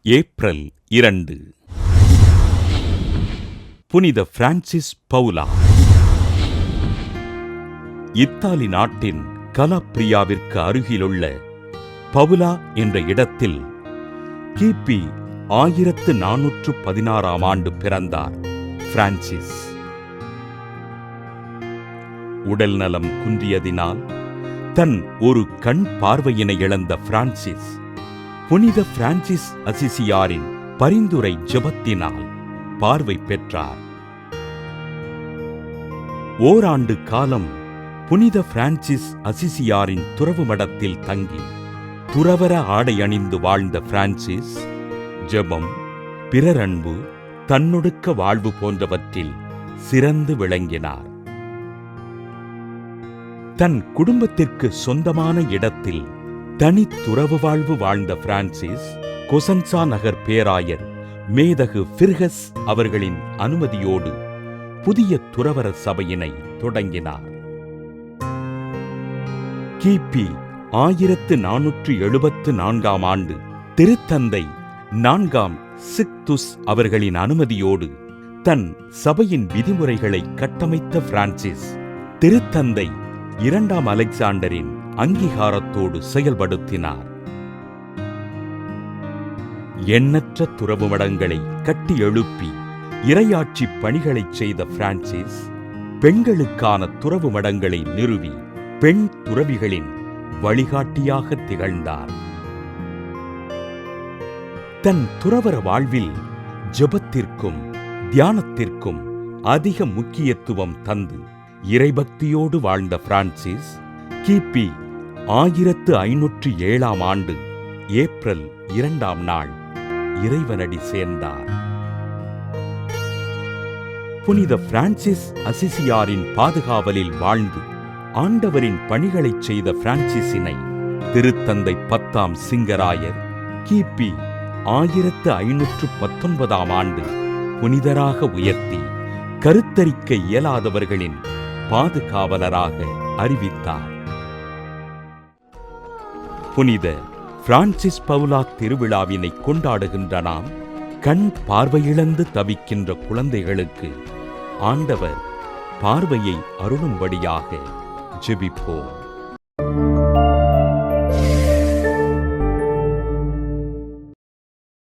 April 2. புனித Francis பவுலா. Italy நாட்டின் கலாப்ரியாவிற்கு அருகிலுள்ள பவுலா என்ற இடத்தில் கிபி 1416 ஆண்டு பிறந்தார் பிரான்சிஸ். உடல் நலம் குன்றியதினால் தன் ஒரு கண் பார்வையினை இழந்த பிரான்சிஸ் புனித பிரான்சிஸ் அசிசியாரின் பரிந்துரை ஜெபத்தினால் பார்வை பெற்றார். ஓராண்டு காலம் புனித பிரான்சிஸ் அசிசியாரின் துறவு மடத்தில் தங்கி துறவற ஆடை அணிந்து வாழ்ந்த பிரான்சிஸ் ஜெபம், பிறரன்பு, தன்னொடுக்க வாழ்வு போன்றவற்றில் சிறந்து விளங்கினார். தன் குடும்பத்திற்கு சொந்தமான இடத்தில் தனித்துறவு வாழ்வு வாழ்ந்த பிரான்சிஸ் கொசன்சா நகர் பேராயர் மேதகு பிர்கஸ் அவர்களின் அனுமதியோடு புதிய துறவற சபையினை தொடங்கினார். கிபி 1474 ஆண்டு திருத்தந்தை 4ஆம் சிக்துஸ் அவர்களின் அனுமதியோடு தன் சபையின் விதிமுறைகளை கட்டமைத்த பிரான்சிஸ் திருத்தந்தை 2ஆம் அலெக்சாண்டரின் அங்கீகாரத்தோடு செயல்படுத்தினார். எண்ணற்ற துறவு மடங்களை கட்டி எழுப்பி இறையாட்சி பணிகளைச் செய்த பிரான்சிஸ் பெண்களுக்கான துறவு மடங்களை நிறுவி பெண் துறவிகளின் வழிகாட்டியாக திகழ்ந்தார். தன் துறவற வாழ்வில் ஜெபத்திற்கும் தியானத்திற்கும் அதிக முக்கியத்துவம் தந்து இறைபக்தியோடு வாழ்ந்த பிரான்சிஸ் கிபி 1507 ஆண்டு ஏப்ரல் 2ஆம் நாள் இறைவனடி சேர்ந்தார். புனித பிரான்சிஸ் அசிசியாரின் பாதுகாவலில் வாழ்ந்து ஆண்டவரின் பணிகளைச் செய்த பிரான்சிஸினை திருத்தந்தை 10ஆம் சிங்கராயர் கிபி 1519 ஆண்டு புனிதராக உயர்த்தி கருத்தரிக்க இயலாதவர்களின் பாதுகாவலராக அறிவித்தார். புனித பிரான்சிஸ் பவுலா திருவிழாவினை கொண்டாடுகின்ற நாம் கண் பார்வையிழந்து தவிக்கின்ற குழந்தைகளுக்கு ஆண்டவர் பார்வையை அருளும்படியாக ஜெபிப்போம்.